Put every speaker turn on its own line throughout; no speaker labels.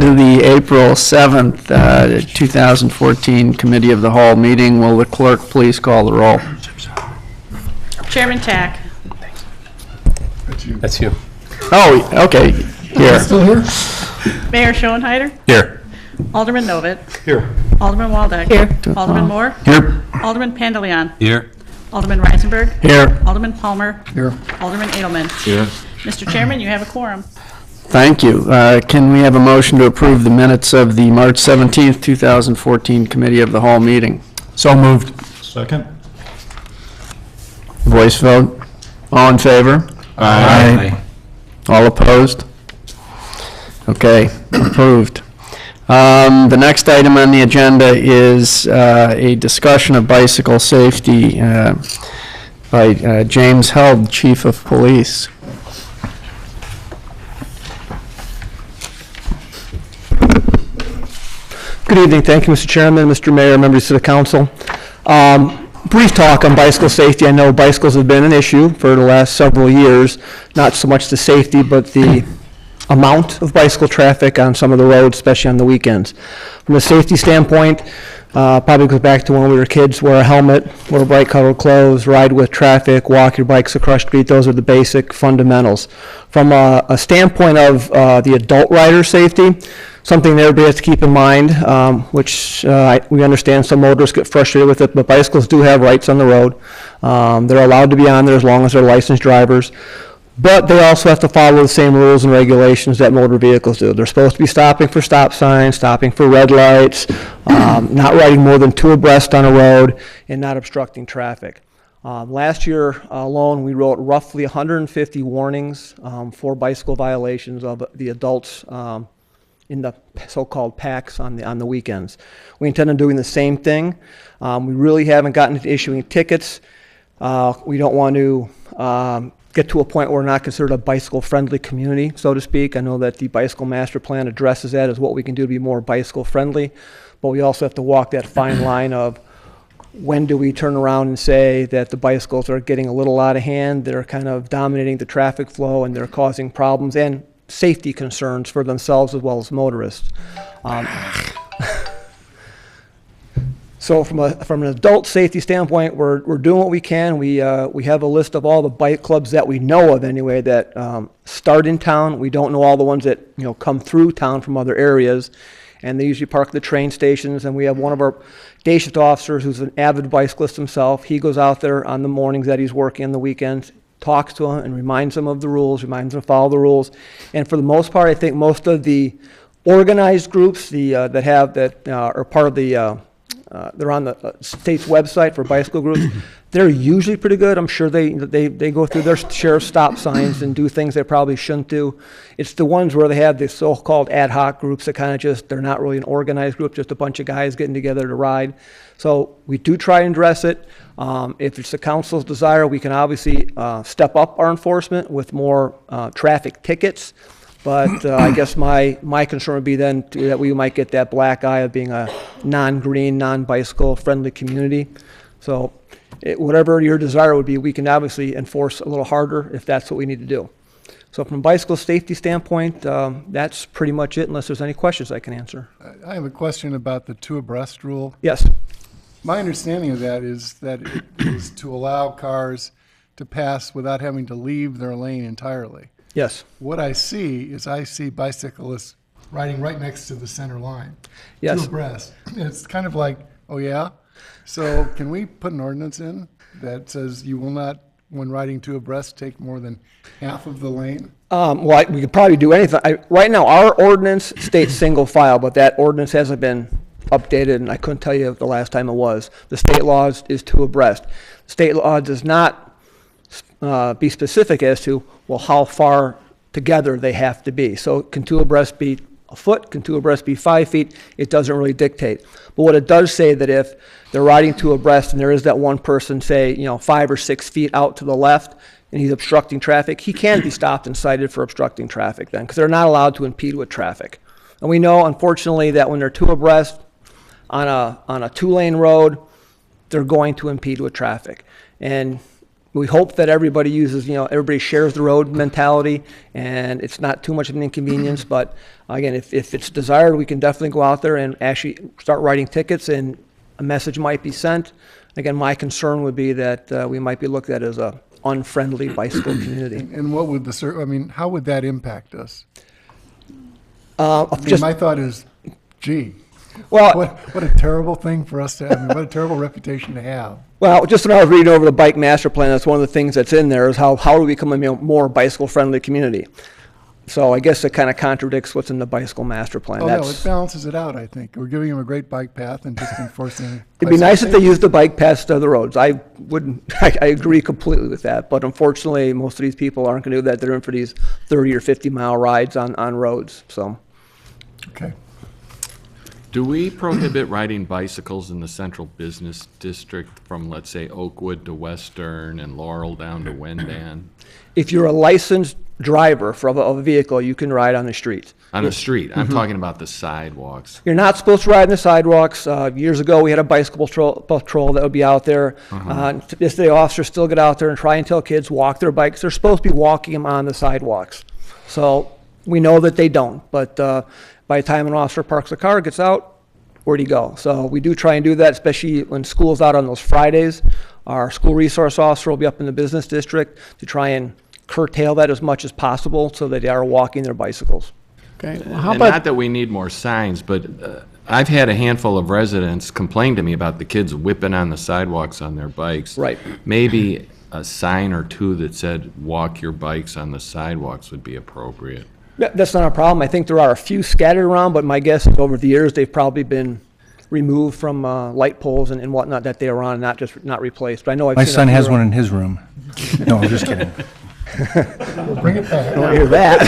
to the April 7th, 2014 Committee of the Whole meeting. Will the clerk please call the roll?
Chairman Tack.
That's you.
Oh, okay, here.
Still here?
Mayor Schoenheider.
Here.
Alderman Novit.
Here.
Alderman Waldeck. Here. Alderman Moore.
Here.
Alderman Pandeleon.
Here.
Alderman Reisenberg.
Here.
Alderman Palmer.
Here.
Alderman Edelman.
Here.
Mr. Chairman, you have a quorum.
Thank you. Can we have a motion to approve the minutes of the March 17th, 2014 Committee of the Whole meeting?
So moved.
Second.
Voice vote. All in favor?
Aye.
All opposed? Okay, approved. The next item on the agenda is a discussion of bicycle safety by James Held, Chief of Police.
Good evening. Thank you, Mr. Chairman, Mr. Mayor, members of the council. Brief talk on bicycle safety. I know bicycles have been an issue for the last several years, not so much the safety, but the amount of bicycle traffic on some of the roads, especially on the weekends. From a safety standpoint, probably goes back to when we were kids: wear a helmet, wear bright colored clothes, ride with traffic, walk your bikes across the street. Those are the basic fundamentals. From a standpoint of the adult rider safety, something that everybody has to keep in mind, which we understand some motorists get frustrated with it, but bicycles do have rights on the road. They're allowed to be on there as long as they're licensed drivers. But they also have to follow the same rules and regulations that motor vehicles do. They're supposed to be stopping for stop signs, stopping for red lights, not riding more than 2 abreast on a road, and not obstructing traffic. Last year alone, we wrote roughly 150 warnings for bicycle violations of the adults in the so-called packs on the weekends. We intend on doing the same thing. We really haven't gotten to issuing tickets. We don't want to get to a point where we're not considered a bicycle-friendly community, so to speak. I know that the bicycle master plan addresses that as what we can do to be more bicycle-friendly, but we also have to walk that fine line of when do we turn around and say that the bicycles are getting a little out of hand, they're kind of dominating the traffic flow, and they're causing problems and safety concerns for themselves as well as motorists. So from an adult safety standpoint, we're doing what we can. We have a list of all the bike clubs that we know of anyway that start in town. We don't know all the ones that come through town from other areas, and they usually park at the train stations. And we have one of our day shift officers who's an avid bicyclist himself. He goes out there on the mornings that he's working on the weekends, talks to them and reminds them of the rules, reminds them to follow the rules. And for the most part, I think most of the organized groups that are part of the they're on the state's website for bicycle groups. They're usually pretty good. I'm sure they go through their share of stop signs and do things they probably shouldn't do. It's the ones where they have the so-called ad hoc groups that kind of they're not really an organized group, just a bunch of guys getting together to ride. So we do try and address it. If it's the council's desire, we can obviously step up our enforcement with more traffic tickets. But I guess my concern would be then that we might get that black eye of being a non-green, non-bicycle friendly community. So whatever your desire would be, we can obviously enforce a little harder if that's what we need to do. So from a bicycle safety standpoint, that's pretty much it, unless there's any questions I can answer.
I have a question about the 2 abreast rule.
Yes.
My understanding of that is that it is to allow cars to pass without having to leave their lane entirely.
Yes.
What I see bicyclists riding right next to the center line.
Yes.
2 abreast. It's kind of like, oh yeah? So can we put an ordinance in that says you will not, when riding 2 abreast, take more than half of the lane?
Well, we could probably do anything. Right now, our ordinance states single file, but that ordinance hasn't been updated, and I couldn't tell you the last time it was. The state law is 2 abreast. State law does not be specific as to, well, how far together they have to be. So can 2 abreast be a foot? Can 2 abreast be 5 feet? It doesn't really dictate. But what it does say that if they're riding 2 abreast and there is that one person, say, 5 or 6 feet out to the left, and he's obstructing traffic, he can be stopped and cited for obstructing traffic then, because they're not allowed to impede with traffic. And we know, unfortunately, that when they're 2 abreast on a 2-lane road, they're going to impede with traffic. And we hope that everybody uses, everybody shares the road mentality, and it's not too much of an inconvenience, but again, if it's desired, we can definitely go out there and actually start writing tickets, and a message might be sent. Again, my concern would be that we might be looked at as a unfriendly bicycle community.
And what would how would that impact us?
Just,
My thought is, gee,
well,
what a terrible thing for us to have, what a terrible reputation to have.
Well, just when I was reading over the bike master plan, that's one of the things that's in there is how do we become a more bicycle-friendly community? So I guess it kind of contradicts what's in the bicycle master plan.
Oh, no, it balances it out, I think. We're giving them a great bike path and just enforcing.
It'd be nice if they used the bike paths to other roads. I agree completely with that, but unfortunately, most of these people aren't going to do that. They're in for these 30 or 50-mile rides on roads, so.
Okay.
Do we prohibit riding bicycles in the central business district from, let's say, Oakwood to Western and Laurel down to Wendan?
If you're a licensed driver of a vehicle, you can ride on the street.
On the street, I'm talking about the sidewalks.
You're not supposed to ride on the sidewalks. Years ago, we had a bicycle patrol that would be out there. To this day, officers still get out there and try and tell kids walk their bikes. They're supposed to be walking them on the sidewalks. So we know that they don't, but by the time an officer parks a car, gets out, where'd he go? So we do try and do that, especially when school's out on those Fridays. Our school resource officer will be up in the business district to try and curtail that as much as possible so that they are walking their bicycles.
Okay, well, how
And
about,
not that we need more signs, but I've had a handful of residents complain to me about the kids whipping on the sidewalks on their bikes.
Right.
Maybe a sign or two that said, "Walk your bikes on the sidewalks" would be appropriate.
That's not a problem. I think there are a few scattered around, but my guess is over the years, they've probably been removed from light poles and whatnot that they are on, not replaced. But I know I've
My
seen a
son
few
has one
around.
in his room. No, I'm just kidding.
Bring it back.
I don't hear that.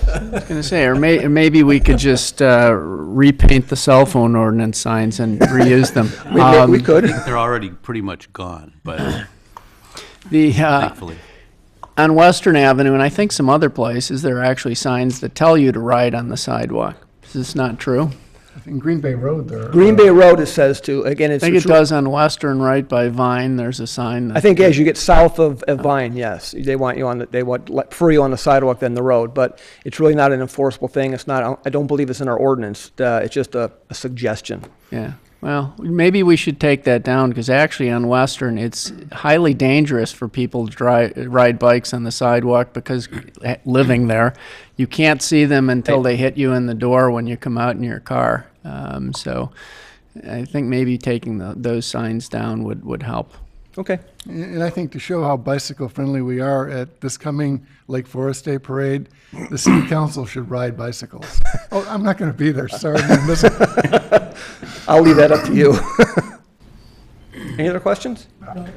I was going to say, or maybe we could just repaint the cell phone ordinance signs and reuse them.
We could.
They're already pretty much gone, but
The,
thankfully.
on Western Avenue, and I think some other places, there are actually signs that tell you to ride on the sidewalk. Is this not true?
In Green Bay Road there.
Green Bay Road, it says to, again,
I
it's.
think it does on Western, right by Vine, there's a sign.
I think as you get south of Vine, yes, they want you on prefer you on the sidewalk than the road, but it's really not an enforceable thing. It's not, I don't believe it's in our ordinance. It's just a suggestion.
Yeah, well, maybe we should take that down, because actually on Western, it's highly dangerous for people to ride bikes on the sidewalk, because living there, you can't see them until they hit you in the door when you come out in your car. So I think maybe taking those signs down would help.
Okay.
And I think to show how bicycle-friendly we are at this coming Lake Forest Day Parade, the city council should ride bicycles. Oh, I'm not going to be there, sorry. I'm gonna miss it.
I'll leave that up to you. Any other questions?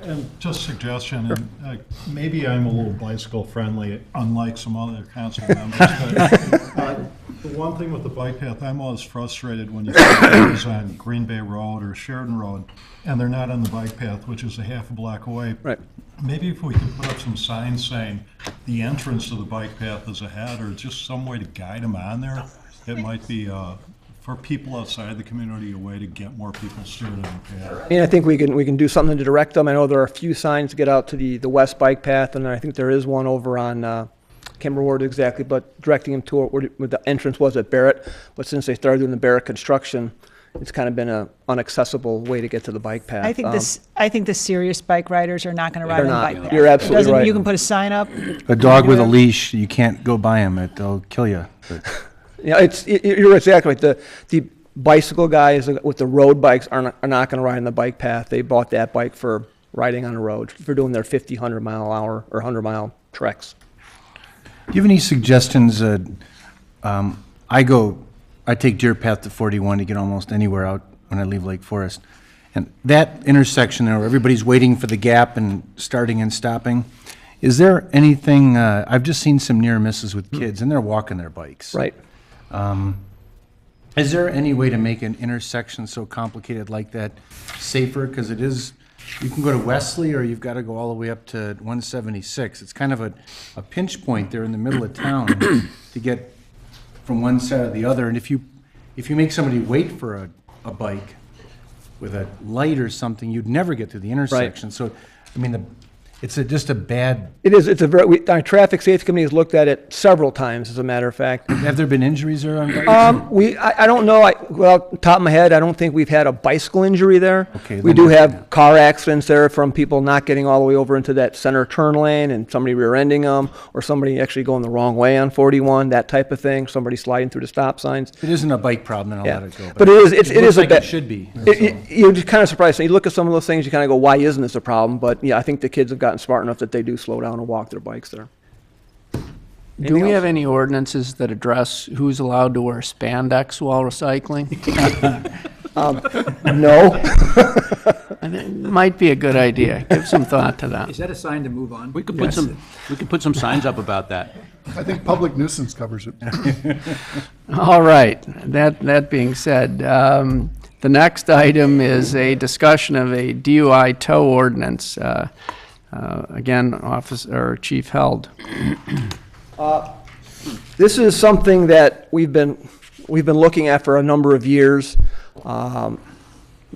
And just suggestion, and maybe I'm a little bicycle friendly, unlike some other council members, but the one thing with the bike path, I'm always frustrated when you see cars on Green Bay Road or Sheridan Road, and they're not on the bike path, which is a half a block away.
Right.
Maybe if we could put up some signs saying the entrance to the bike path is ahead, or just some way to guide them on there, it might be, for people outside the community, a way to get more people started on the path.
And I think we can do something to direct them. I know there are a few signs to get out to the west bike path, and I think there is one over on, can't remember where it exactly, but directing them to where the entrance was at Barrett. But since they started doing the Barrett construction, it's kind of been an inaccessible way to get to the bike path.
I think the serious bike riders are not going to ride
They're
on the
not.
bike path.
You're absolutely
It doesn't-
right.
You can put a sign up.
A dog with a leash, you can't go by him, they'll kill you. But
Yeah, you're exactly right. The bicycle guys with the road bikes are not going to ride on the bike path. They bought that bike for riding on the road, for doing their 50, 100-mile-an-hour or 100-mile treks.
do you have any suggestions? I take Deer Path to 41 to get almost anywhere out when I leave Lake Forest. And that intersection there, where everybody's waiting for the gap and starting and stopping, is there anything, I've just seen some near misses with kids, and they're walking their bikes.
Right.
Is there any way to make an intersection so complicated like that safer? Because it is, you can go to Wesley, or you've got to go all the way up to 176. It's kind of a pinch point there in the middle of town to get from one side to the other. And if you make somebody wait for a bike with a light or something, you'd never get to the intersection. So I mean, just a bad,
It is, it's a very, our traffic safety committee has looked at it several times, as a matter of fact.
have there been injuries there on bikes?
I don't know, well, top of my head, I don't think we've had a bicycle injury there.
Okay,
We
then-
do have car accidents there from people not getting all the way over into that center turn lane and somebody rear-ending them, or somebody actually going the wrong way on 41, that type of thing, somebody sliding through the stop signs.
It isn't a bike problem, then I'll
Yeah.
let it go.
But it is, it
looks
is a
like
bit.
it should be.
You're just kind of surprised. So you look at some of those things, you kind of go, why isn't this a problem? But yeah, I think the kids have gotten smart enough that they do slow down and walk their bikes there.
Do we have any ordinances that address who's allowed to wear spandex while recycling?
No?
And it might be a good idea. Give some thought to that.
Is that a sign to move on?
We could put some signs up about that.
I think public nuisance covers it.
All right, that being said, the next item is a discussion of a DUI tow ordinance. Again, Chief Held.
This is something that we've been looking at for a number of years.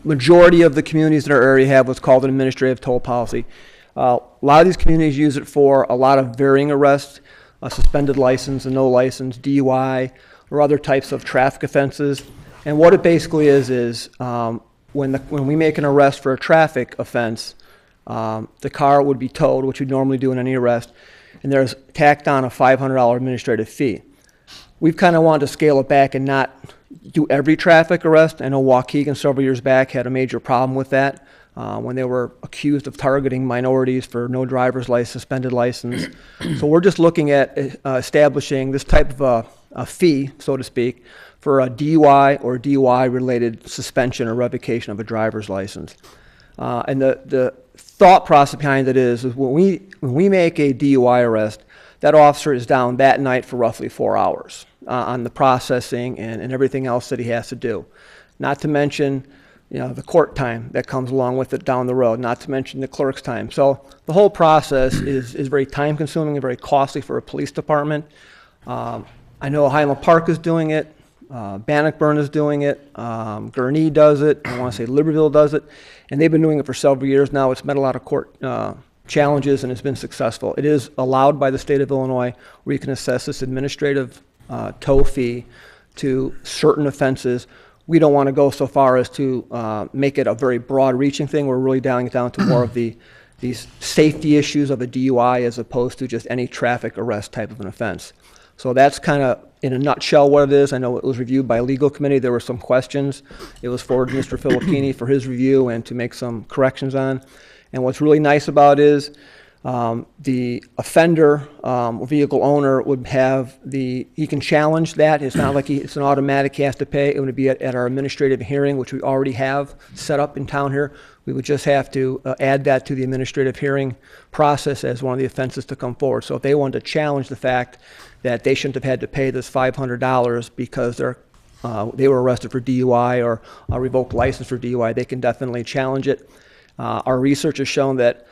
Majority of the communities in our area have what's called an administrative toll policy. A lot of these communities use it for a lot of varying arrests, a suspended license, a no license, DUI, or other types of traffic offenses. And what it basically is when we make an arrest for a traffic offense, the car would be towed, which we normally do in any arrest, and there's tacked on a $500 administrative fee. We've kind of wanted to scale it back and not do every traffic arrest. I know Waukegan several years back had a major problem with that when they were accused of targeting minorities for no driver's license, suspended license. So we're just looking at establishing this type of a fee, so to speak, for a DUI or DUI-related suspension or revocation of a driver's license. And the thought process behind it is when we make a DUI arrest, that officer is down that night for roughly 4 hours on the processing and everything else that he has to do. Not to mention, the court time that comes along with it down the road, not to mention the clerk's time. So the whole process is very time consuming and very costly for a police department. I know Highland Park is doing it. Bannockburn is doing it. Gurnee does it. I want to say Libertyville does it. And they've been doing it for several years now. It's met a lot of court challenges and it's been successful. It is allowed by the state of Illinois where you can assess this administrative tow fee to certain offenses. We don't want to go so far as to make it a very broad-reaching thing. We're really dialing it down to more of these safety issues of a DUI as opposed to just any traffic arrest type of an offense. So that's kind of, in a nutshell, what it is. I know it was reviewed by a legal committee. There were some questions. It was forwarded to Mr. Filippini for his review and to make some corrections on. And what's really nice about it is the offender, vehicle owner would have he can challenge that. It's not like it's an automatic, he has to pay. It would be at our administrative hearing, which we already have set up in town here. We would just have to add that to the administrative hearing process as one of the offenses to come forward. So if they wanted to challenge the fact that they shouldn't have had to pay this $500 because they were arrested for DUI or a revoked license for DUI, they can definitely challenge it. Our research has shown that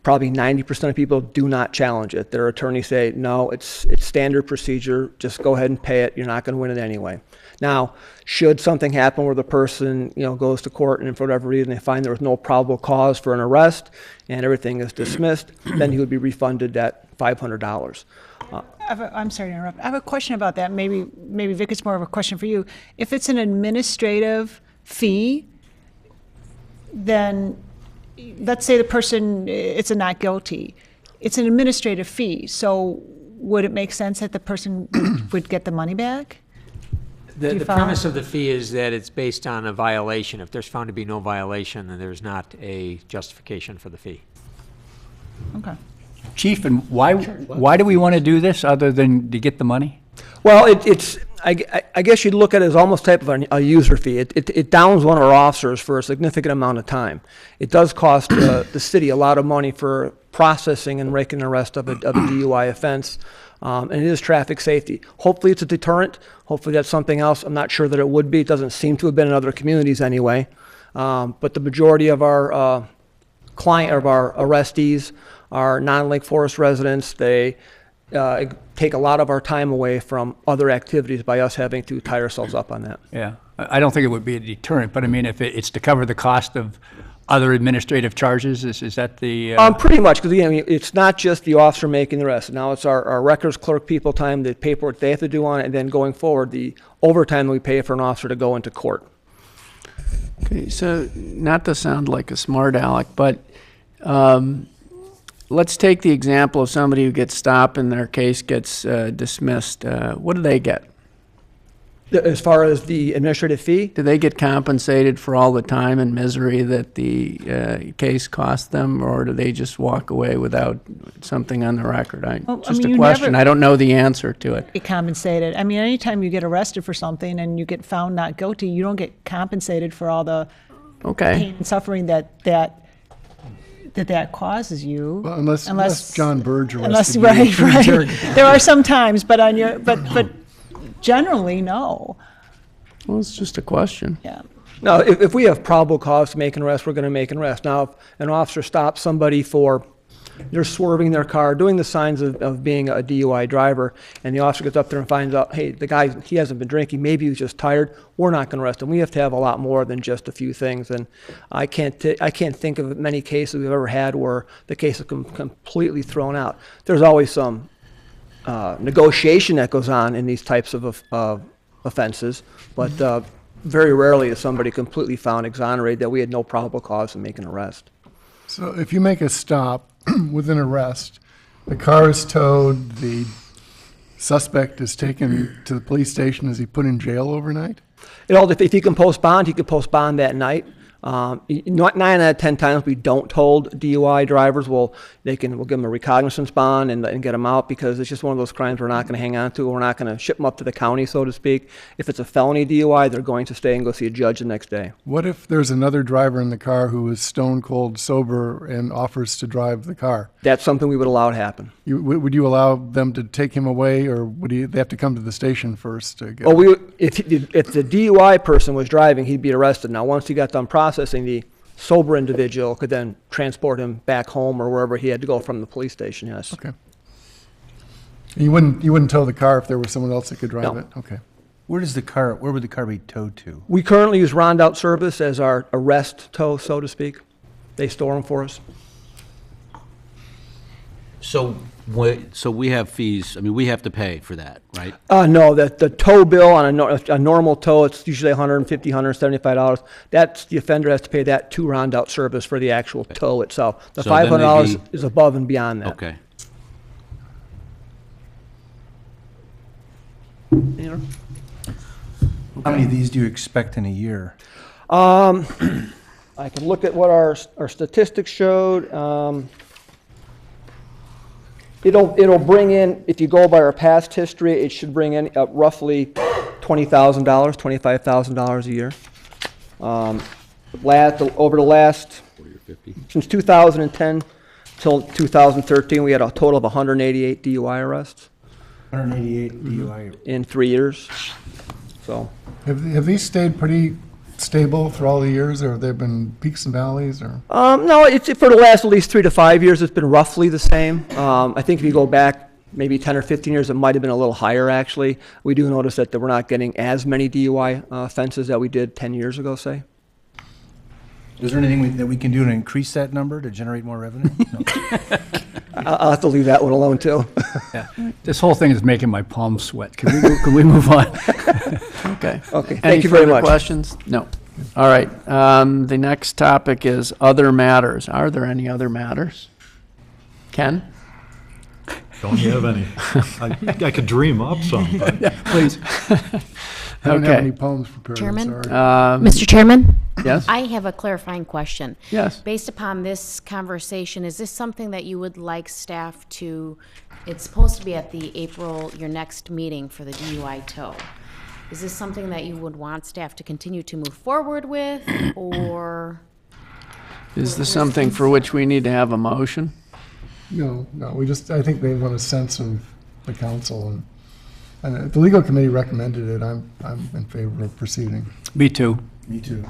probably 90% of people do not challenge it. Their attorneys say, no, it's standard procedure, just go ahead and pay it, you're not going to win it anyway. Now, should something happen where the person goes to court and for whatever reason they find there was no probable cause for an arrest and everything is dismissed, then he would be refunded that $500.
I'm sorry to interrupt. I have a question about that. Maybe Vic, it's more of a question for you. If it's an administrative fee, then let's say the person, it's a not guilty. It's an administrative fee. So would it make sense that the person would get the money back? Do you
The
follow?
premise of the fee is that it's based on a violation. If there's found to be no violation, then there's not a justification for the fee.
Okay.
Chief, and why do we want to do this other than to get the money?
Well, I guess you'd look at it as almost type of a user fee. It downs one of our officers for a significant amount of time. It does cost the city a lot of money for processing and making an arrest of a DUI offense, and it is traffic safety. Hopefully it's a deterrent. Hopefully that's something else. I'm not sure that it would be. It doesn't seem to have been in other communities anyway. But the majority of our arrestees are non-Lake Forest residents. They take a lot of our time away from other activities by us having to tie ourselves up on that.
Yeah, I don't think it would be a deterrent, but I mean, if it's to cover the cost of other administrative charges? Is that the?
Pretty much, because again, it's not just the officer making the arrest. Now it's our records clerk people time, the paperwork they have to do on it, and then going forward, the overtime that we pay for an officer to go into court.
Okay, so not to sound like a smart aleck, but let's take the example of somebody who gets stopped and their case gets dismissed. What do they get?
As far as the administrative fee,
Do they get compensated for all the time and misery that the case cost them, or do they just walk away without something on the record?
Well, I
Just
mean,
a
you
question.
never-
I don't know the answer to it.
Get compensated. I mean, anytime you get arrested for something and you get found not guilty, you don't get compensated for all the
Okay.
pain and suffering that causes you.
Well, unless John Burge
Unless,
arrested you.
right, right. There are some times, but but generally, no.
Well, it's just a question.
Yeah.
now, if we have probable cause to make an arrest, we're going to make an arrest. Now, if an officer stops somebody for, they're swerving their car, doing the signs of being a DUI driver, and the officer gets up there and finds out, hey, the guy, he hasn't been drinking, maybe he was just tired, we're not going to arrest him. We have to have a lot more than just a few things, and I can't think of many cases we've ever had where the case is completely thrown out. There's always some negotiation that goes on in these types of offenses, but very rarely is somebody completely found exonerated that we had no probable cause to make an arrest.
So if you make a stop with an arrest, the car is towed, the suspect is taken to the police station, is he put in jail overnight?
If he can post bond, he could post bond that night. 9 out of 10 times we don't hold DUI drivers. We'll give them a recognizance bond and get them out, because it's just one of those crimes we're not going to hang on to. We're not going to ship them up to the county, so to speak. If it's a felony DUI, they're going to stay and go see a judge the next day.
What if there's another driver in the car who is stone cold sober and offers to drive the car?
That's something we would allow to happen.
Would you allow them to take him away, or they have to come to the station first to get?
If the DUI person was driving, he'd be arrested. Now, once he got done processing, the sober individual could then transport him back home or wherever he had to go from the police station, yes.
Okay. You wouldn't tow the car if there was someone else that could drive
No.
it? Okay.
Where would the car be towed to?
We currently use Rondout Service as our arrest tow, so to speak. They store them for us.
So we have fees, I mean, we have to pay for that, right?
No, the tow bill on a normal tow, it's usually $150, $175. That's, the offender has to pay that to Rondout Service for the actual tow itself. The
So then they'd
$500
be-
is above and beyond that.
Okay.
How many of these do you expect in a year?
I can look at what our statistics showed. It'll bring in, if you go by our past history, it should bring in roughly $20,000, $25,000 a year. Over the last, since 2010 till 2013, we had a total of 188 DUI arrests
188 DUI.
in 3 years. So,
Have these stayed pretty stable through all the years, or have there been peaks and valleys, or?
no, it's for the last at least 3 to 5 years, it's been roughly the same. I think if you go back maybe 10 or 15 years, it might have been a little higher, actually. We do notice that we're not getting as many DUI offenses that we did 10 years ago, say.
Is there anything that we can do to increase that number to generate more revenue? No.
I'll have to leave that one alone, too.
This whole thing is making my palms sweat. Can we move on?
Okay.
Okay,
Any
thank you very
further
much.
questions? No. All right. The next topic is other matters. Are there any other matters? Ken?
Don't have any. I could dream up some, but
Please.
I don't have
Okay.
any poems prepared, I'm
Chairman?
sorry.
Mr. Chairman?
Yes?
I have a clarifying question.
Yes.
Based upon this conversation, is this something that you would like staff to, it's supposed to be at the your next meeting for the DUI tow. Is this something that you would want staff to continue to move forward with, or?
Is this something for which we need to have a motion?
No, I think they want a sense of the council, and the legal committee recommended it. I'm in favor of proceeding.
Me too.
Me too.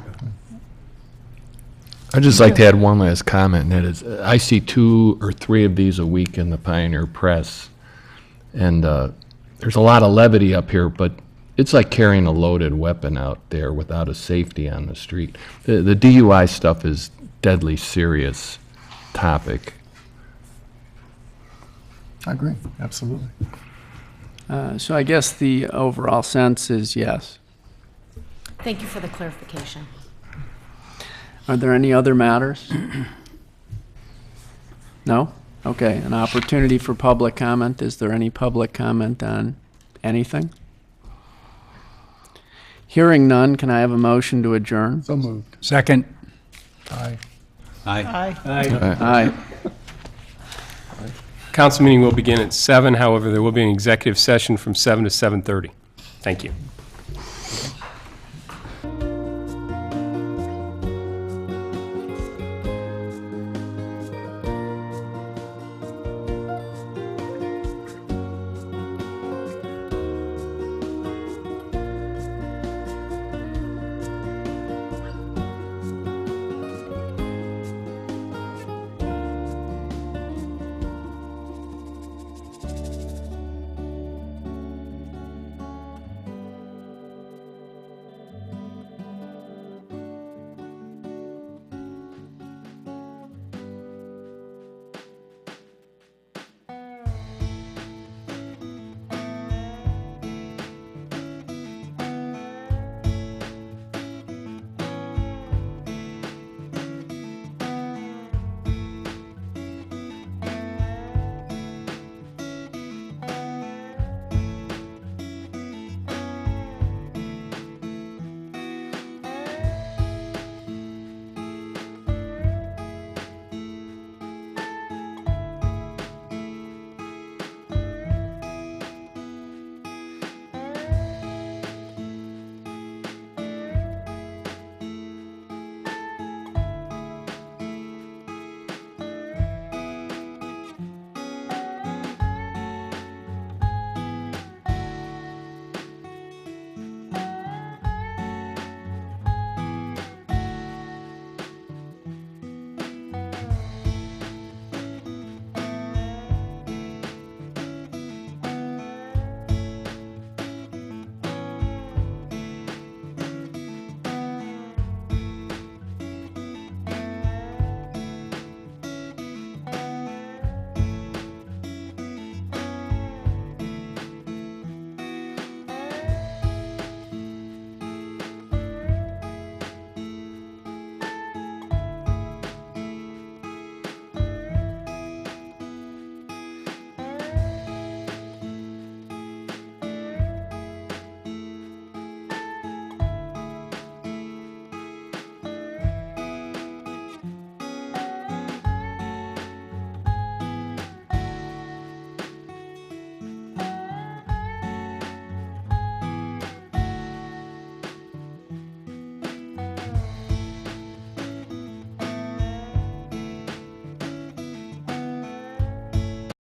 I'd just like to add one last comment, and that is, I see 2 or 3 of these a week in the Pioneer Press, and there's a lot of levity up here, but it's like carrying a loaded weapon out there without a safety on the street. The DUI stuff is deadly serious topic.
I agree, absolutely.
So I guess the overall sense is yes.
Thank you for the clarification.
Are there any other matters? No? Okay, an opportunity for public comment. Is there any public comment on anything? Hearing none, can I have a motion to adjourn?
So moved.
Second.
Aye.
Aye.
Aye.
Council meeting will begin at 7. However, there will be an executive session from 7 to 7:30. Thank you.